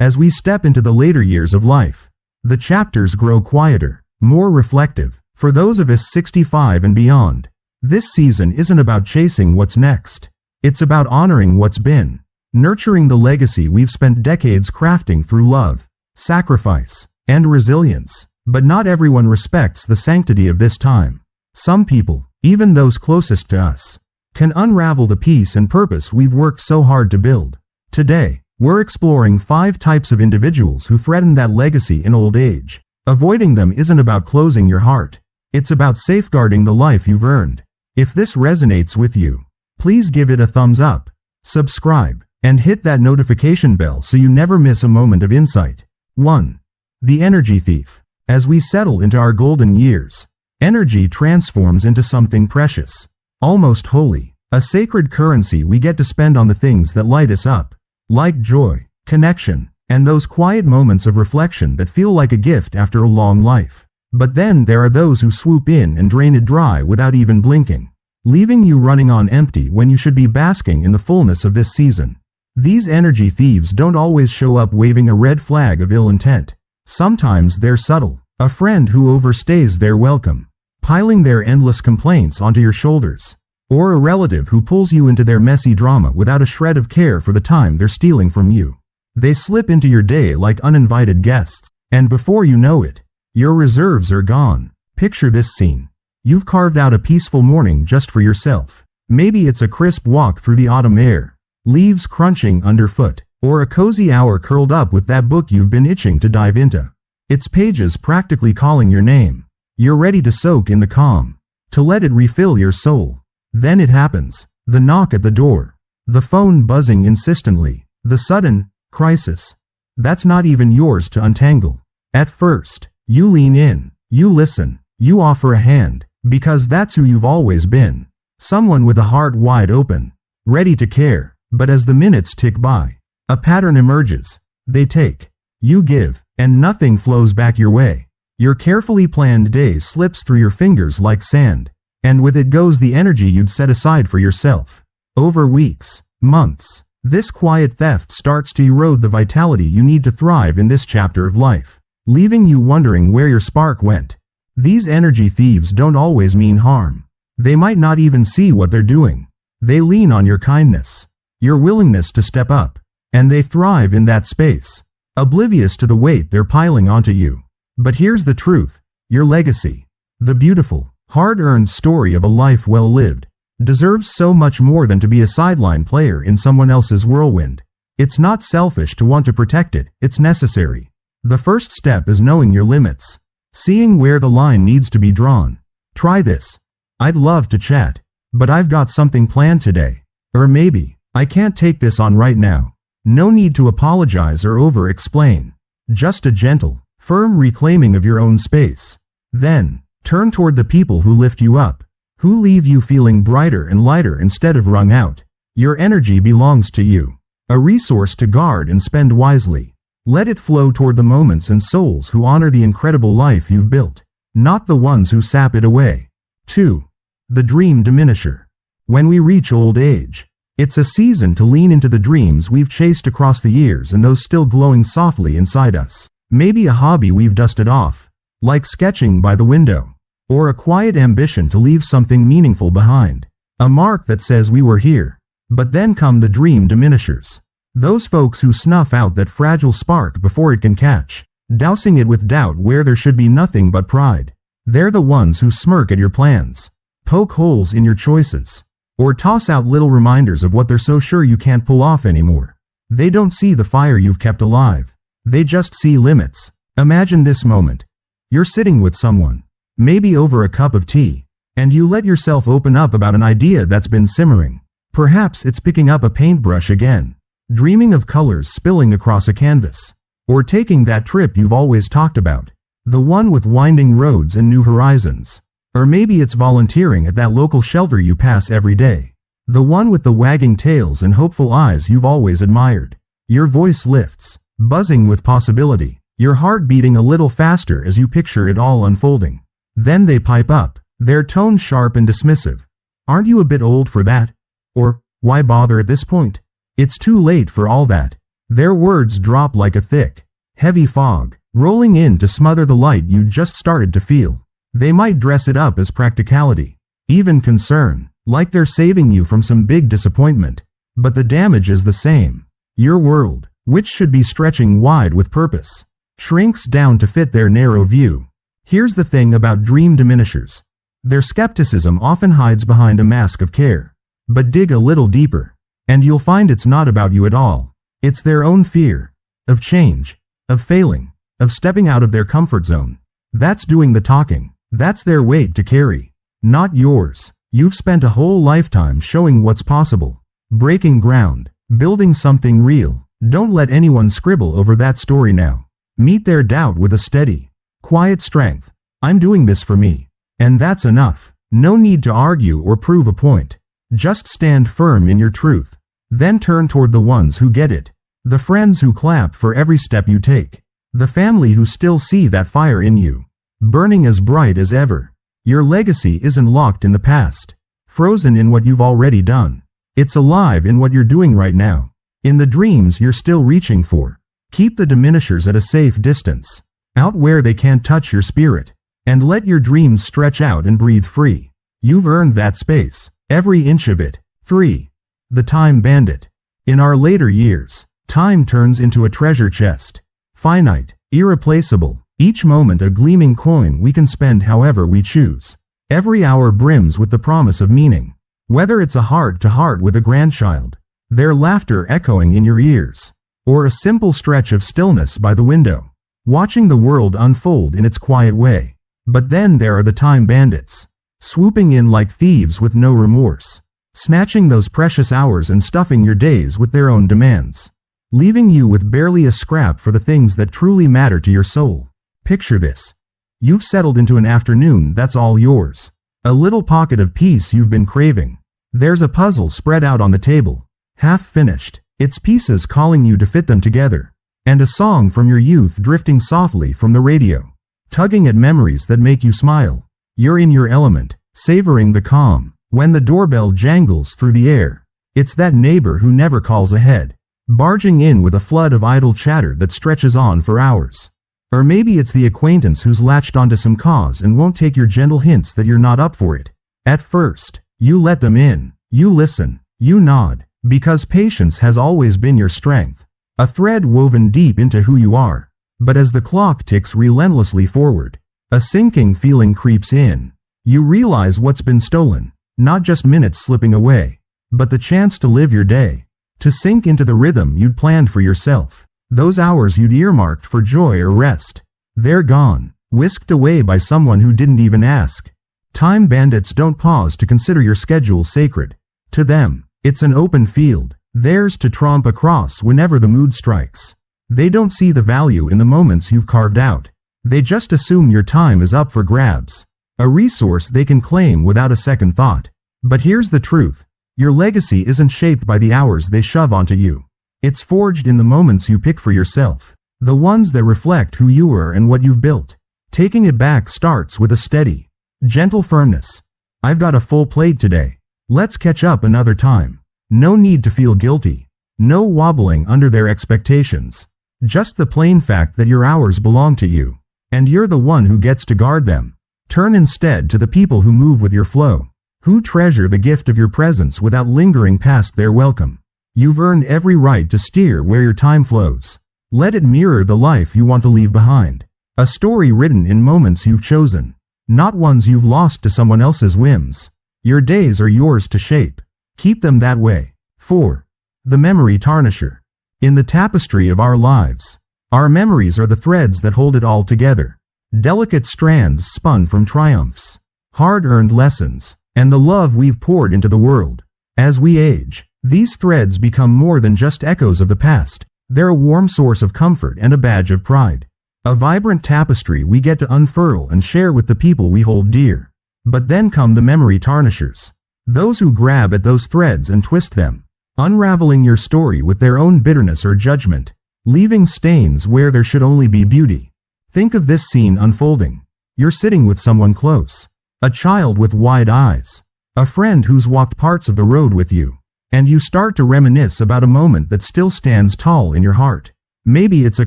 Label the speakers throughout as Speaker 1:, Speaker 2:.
Speaker 1: As we step into the later years of life, the chapters grow quieter, more reflective. For those of us 65 and beyond, this season isn't about chasing what's next. It's about honoring what's been, nurturing the legacy we've spent decades crafting through love, sacrifice, and resilience. But not everyone respects the sanctity of this time. Some people, even those closest to us, can unravel the peace and purpose we've worked so hard to build. Today, we're exploring 5 types of individuals who threaten that legacy in old age. Avoiding them isn't about closing your heart. It's about safeguarding the life you've earned. If this resonates with you, please give it a thumbs up, subscribe, and hit that notification bell so you never miss a moment of insight. 1. The Energy Thief. As we settle into our golden years, energy transforms into something precious, almost holy, a sacred currency we get to spend on the things that light us up, like joy, connection, and those quiet moments of reflection that feel like a gift after a long life. But then there are those who swoop in and drain it dry without even blinking, leaving you running on empty when you should be basking in the fullness of this season. These energy thieves don't always show up waving a red flag of ill intent. Sometimes they're subtle, a friend who overstays their welcome, piling their endless complaints onto your shoulders, or a relative who pulls you into their messy drama without a shred of care for the time they're stealing from you. They slip into your day like uninvited guests, and before you know it, your reserves are gone. Picture this scene. You've carved out a peaceful morning just for yourself. Maybe it's a crisp walk through the autumn air, leaves crunching underfoot, or a cozy hour curled up with that book you've been itching to dive into. Its pages practically calling your name. You're ready to soak in the calm, to let it refill your soul. Then it happens. The knock at the door. The phone buzzing insistently. The sudden crisis. That's not even yours to untangle. At first, you lean in, you listen, you offer a hand, because that's who you've always been. Someone with a heart wide open, ready to care. But as the minutes tick by, a pattern emerges. They take, you give, and nothing flows back your way. Your carefully planned day slips through your fingers like sand, and with it goes the energy you'd set aside for yourself. Over weeks, months, this quiet theft starts to erode the vitality you need to thrive in this chapter of life, leaving you wondering where your spark went. These energy thieves don't always mean harm. They might not even see what they're doing. They lean on your kindness, your willingness to step up, and they thrive in that space, oblivious to the weight they're piling onto you. But here's the truth. Your legacy, the beautiful, hard-earned story of a life well lived, deserves so much more than to be a sideline player in someone else's whirlwind. It's not selfish to want to protect it, it's necessary. The first step is knowing your limits, seeing where the line needs to be drawn. Try this. I'd love to chat, but I've got something planned today. Or maybe, I can't take this on right now. No need to apologize or over-explain. Just a gentle, firm reclaiming of your own space. Then, turn toward the people who lift you up, who leave you feeling brighter and lighter instead of wrung out. Your energy belongs to you, a resource to guard and spend wisely. Let it flow toward the moments and souls who honor the incredible life you've built, not the ones who sap it away. 2. The Dream Diminisher. When we reach old age, it's a season to lean into the dreams we've chased across the years and those still glowing softly inside us. Maybe a hobby we've dusted off, like sketching by the window, or a quiet ambition to leave something meaningful behind, a mark that says we were here. But then come the Dream Diminishers. Those folks who snuff out that fragile spark before it can catch, dousing it with doubt where there should be nothing but pride. They're the ones who smirk at your plans, poke holes in your choices, or toss out little reminders of what they're so sure you can't pull off anymore. They don't see the fire you've kept alive. They just see limits. Imagine this moment. You're sitting with someone, maybe over a cup of tea, and you let yourself open up about an idea that's been simmering. Perhaps it's picking up a paintbrush again, dreaming of colors spilling across a canvas, or taking that trip you've always talked about, the one with winding roads and new horizons. Or maybe it's volunteering at that local shelter you pass every day, the one with the wagging tails and hopeful eyes you've always admired. Your voice lifts, buzzing with possibility, your heart beating a little faster as you picture it all unfolding. Then they pipe up, their tone sharp and dismissive. Aren't you a bit old for that? Or, why bother at this point? It's too late for all that. Their words drop like a thick, heavy fog, rolling in to smother the light you just started to feel. They might dress it up as practicality, even concern, like they're saving you from some big disappointment. But the damage is the same. Your world, which should be stretching wide with purpose, shrinks down to fit their narrow view. Here's the thing about dream diminishers. Their skepticism often hides behind a mask of care. But dig a little deeper, and you'll find it's not about you at all. It's their own fear of change, of failing, of stepping out of their comfort zone. That's doing the talking. That's their weight to carry, not yours. You've spent a whole lifetime showing what's possible, breaking ground, building something real. Don't let anyone scribble over that story now. Meet their doubt with a steady, quiet strength. I'm doing this for me. And that's enough. No need to argue or prove a point. Just stand firm in your truth. Then turn toward the ones who get it. The friends who clap for every step you take. The family who still see that fire in you, burning as bright as ever. Your legacy isn't locked in the past, frozen in what you've already done. It's alive in what you're doing right now, in the dreams you're still reaching for. Keep the diminishers at a safe distance, out where they can't touch your spirit, and let your dreams stretch out and breathe free. You've earned that space, every inch of it. 3. The Time Bandit. In our later years, time turns into a treasure chest. Finite, irreplaceable, each moment a gleaming coin we can spend however we choose. Every hour brims with the promise of meaning. Whether it's a heart-to-heart with a grandchild, their laughter echoing in your ears, or a simple stretch of stillness by the window, watching the world unfold in its quiet way. But then there are the time bandits, swooping in like thieves with no remorse, snatching those precious hours and stuffing your days with their own demands, leaving you with barely a scrap for the things that truly matter to your soul. Picture this. You've settled into an afternoon that's all yours. A little pocket of peace you've been craving. There's a puzzle spread out on the table, half finished, its pieces calling you to fit them together. And a song from your youth drifting softly from the radio, tugging at memories that make you smile. You're in your element, savoring the calm, when the doorbell jangles through the air. It's that neighbor who never calls ahead, barging in with a flood of idle chatter that stretches on for hours. Or maybe it's the acquaintance who's latched onto some cause and won't take your gentle hints that you're not up for it. At first, you let them in, you listen, you nod, because patience has always been your strength, a thread woven deep into who you are. But as the clock ticks relentlessly forward, a sinking feeling creeps in. You realize what's been stolen, not just minutes slipping away, but the chance to live your day, to sink into the rhythm you'd planned for yourself. Those hours you'd earmarked for joy or rest, they're gone, whisked away by someone who didn't even ask. Time bandits don't pause to consider your schedule sacred. To them, it's an open field, theirs to tromp across whenever the mood strikes. They don't see the value in the moments you've carved out. They just assume your time is up for grabs, a resource they can claim without a second thought. But here's the truth. Your legacy isn't shaped by the hours they shove onto you. It's forged in the moments you pick for yourself, the ones that reflect who you are and what you've built. Taking it back starts with a steady, gentle firmness. I've got a full plate today. Let's catch up another time. No need to feel guilty. No wobbling under their expectations. Just the plain fact that your hours belong to you, and you're the one who gets to guard them. Turn instead to the people who move with your flow, who treasure the gift of your presence without lingering past their welcome. You've earned every right to steer where your time flows. Let it mirror the life you want to leave behind. A story written in moments you've chosen, not ones you've lost to someone else's whims. Your days are yours to shape. Keep them that way. 4. The Memory Tarnisher. In the tapestry of our lives, our memories are the threads that hold it all together. Delicate strands spun from triumphs, hard-earned lessons, and the love we've poured into the world. As we age, these threads become more than just echoes of the past. They're a warm source of comfort and a badge of pride. A vibrant tapestry we get to unfurl and share with the people we hold dear. But then come the memory tarnishers. Those who grab at those threads and twist them, unraveling your story with their own bitterness or judgment, leaving stains where there should only be beauty. Think of this scene unfolding. You're sitting with someone close, a child with wide eyes, a friend who's walked parts of the road with you, and you start to reminisce about a moment that still stands tall in your heart. Maybe it's a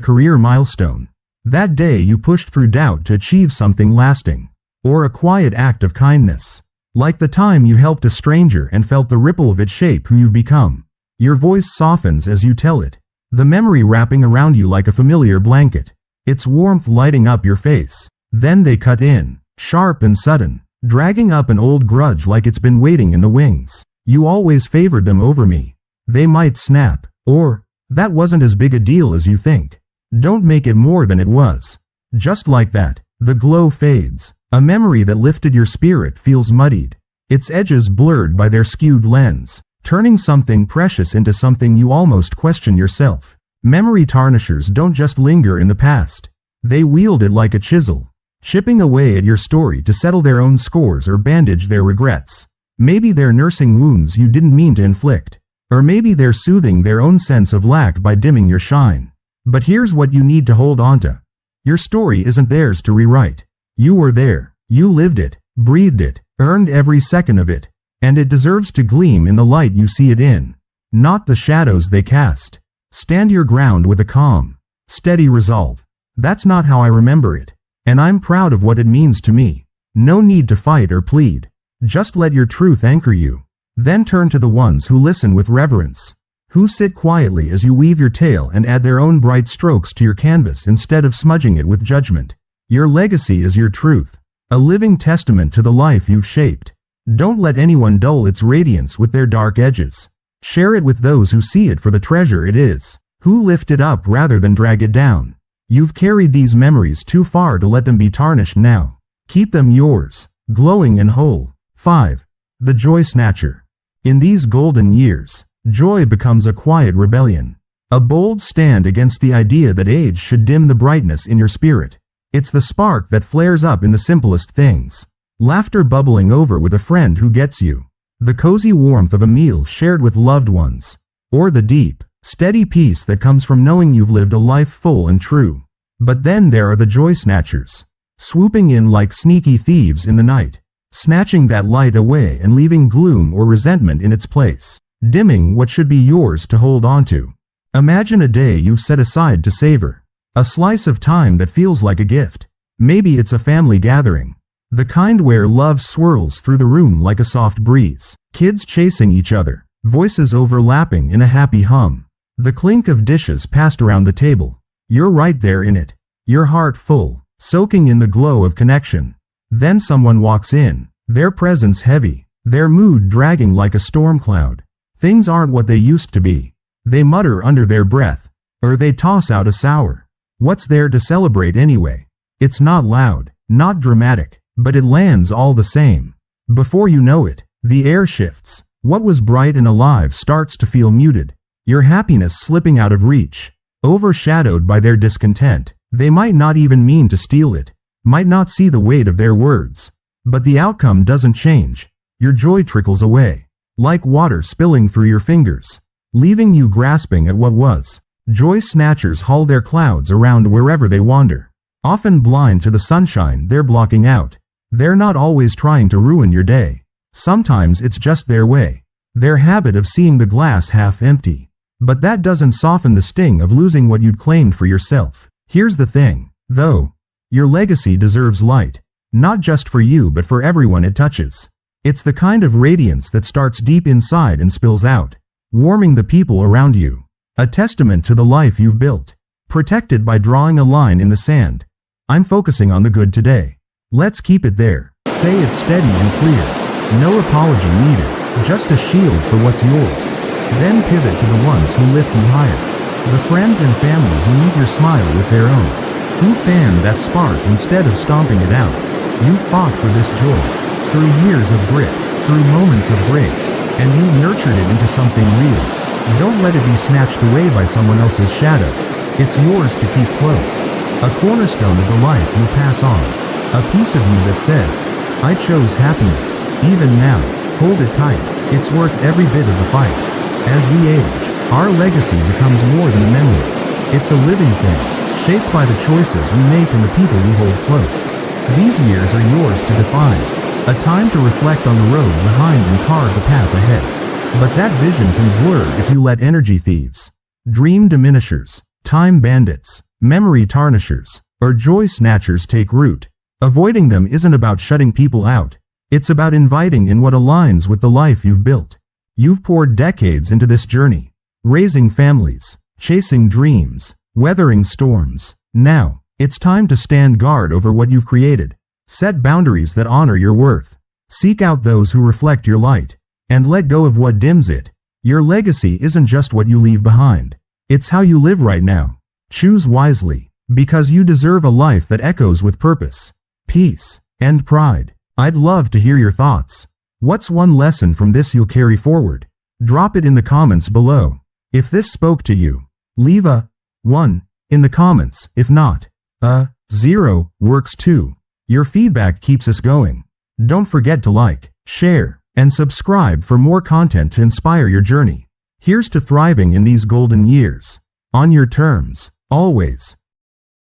Speaker 1: career milestone. That day you pushed through doubt to achieve something lasting. Or a quiet act of kindness. Like the time you helped a stranger and felt the ripple of it shape who you've become. Your voice softens as you tell it. The memory wrapping around you like a familiar blanket. Its warmth lighting up your face. Then they cut in, sharp and sudden, dragging up an old grudge like it's been waiting in the wings. You always favored them over me. They might snap. Or, that wasn't as big a deal as you think. Don't make it more than it was. Just like that, the glow fades. A memory that lifted your spirit feels muddied. Its edges blurred by their skewed lens, turning something precious into something you almost question yourself. Memory tarnishers don't just linger in the past. They wield it like a chisel, chipping away at your story to settle their own scores or bandage their regrets. Maybe they're nursing wounds you didn't mean to inflict. Or maybe they're soothing their own sense of lack by dimming your shine. But here's what you need to hold on to. Your story isn't theirs to rewrite. You were there. You lived it, breathed it, earned every second of it. And it deserves to gleam in the light you see it in, not the shadows they cast. Stand your ground with a calm, steady resolve. That's not how I remember it. And I'm proud of what it means to me. No need to fight or plead. Just let your truth anchor you. Then turn to the ones who listen with reverence. Who sit quietly as you weave your tale and add their own bright strokes to your canvas instead of smudging it with judgment. Your legacy is your truth, a living testament to the life you've shaped. Don't let anyone dull its radiance with their dark edges. Share it with those who see it for the treasure it is, who lift it up rather than drag it down. You've carried these memories too far to let them be tarnished now. Keep them yours, glowing and whole. 5. The Joy Snatcher. In these golden years, joy becomes a quiet rebellion. A bold stand against the idea that age should dim the brightness in your spirit. It's the spark that flares up in the simplest things. Laughter bubbling over with a friend who gets you. The cozy warmth of a meal shared with loved ones. Or the deep, steady peace that comes from knowing you've lived a life full and true. But then there are the joy snatchers. Swooping in like sneaky thieves in the night. Snatching that light away and leaving gloom or resentment in its place. Dimming what should be yours to hold on to. Imagine a day you've set aside to savor. A slice of time that feels like a gift. Maybe it's a family gathering. The kind where love swirls through the room like a soft breeze. Kids chasing each other. Voices overlapping in a happy hum. The clink of dishes passed around the table. You're right there in it. Your heart full, soaking in the glow of connection. Then someone walks in. Their presence heavy. Their mood dragging like a storm cloud. Things aren't what they used to be. They mutter under their breath. Or they toss out a sour. What's there to celebrate anyway? It's not loud, not dramatic, but it lands all the same. Before you know it, the air shifts. What was bright and alive starts to feel muted. Your happiness slipping out of reach, overshadowed by their discontent. They might not even mean to steal it, might not see the weight of their words. But the outcome doesn't change. Your joy trickles away, like water spilling through your fingers, leaving you grasping at what was. Joy snatchers haul their clouds around wherever they wander. Often blind to the sunshine they're blocking out. They're not always trying to ruin your day. Sometimes it's just their way. Their habit of seeing the glass half empty. But that doesn't soften the sting of losing what you'd claimed for yourself. Here's the thing, though. Your legacy deserves light. Not just for you but for everyone it touches. It's the kind of radiance that starts deep inside and spills out, warming the people around you. A testament to the life you've built. Protected by drawing a line in the sand. I'm focusing on the good today. Let's keep it there. Say it steady and clear. No apology needed. Just a shield for what's yours. Then pivot to the ones who lift you higher. The friends and family who meet your smile with their own. Who fan that spark instead of stomping it out. You fought for this joy. Through years of grit. Through moments of grace. And you nurtured it into something real. Don't let it be snatched away by someone else's shadow. It's yours to keep close. A cornerstone of the life you pass on. A piece of you that says, I chose happiness. Even now, hold it tight. It's worth every bit of the fight. As we age, our legacy becomes more than a memory. It's a living thing, shaped by the choices we make and the people we hold close. These years are yours to define. A time to reflect on the road behind and carve the path ahead. But that vision can blur if you let energy thieves, Dream Diminishers, Time Bandits, Memory Tarnishers, or Joy Snatchers take root. Avoiding them isn't about shutting people out. It's about inviting in what aligns with the life you've built. You've poured decades into this journey, raising families, chasing dreams, weathering storms. Now, it's time to stand guard over what you've created. Set boundaries that honor your worth. Seek out those who reflect your light, and let go of what dims it. Your legacy isn't just what you leave behind. It's how you live right now. Choose wisely, because you deserve a life that echoes with purpose, peace, and pride. I'd love to hear your thoughts. What's one lesson from this you'll carry forward? Drop it in the comments below. If this spoke to you, leave a 1 in the comments. If not, a 0 works too. Your feedback keeps us going. Don't forget to like, share, and subscribe for more content to inspire your journey. Here's to thriving in these golden years. On your terms, always.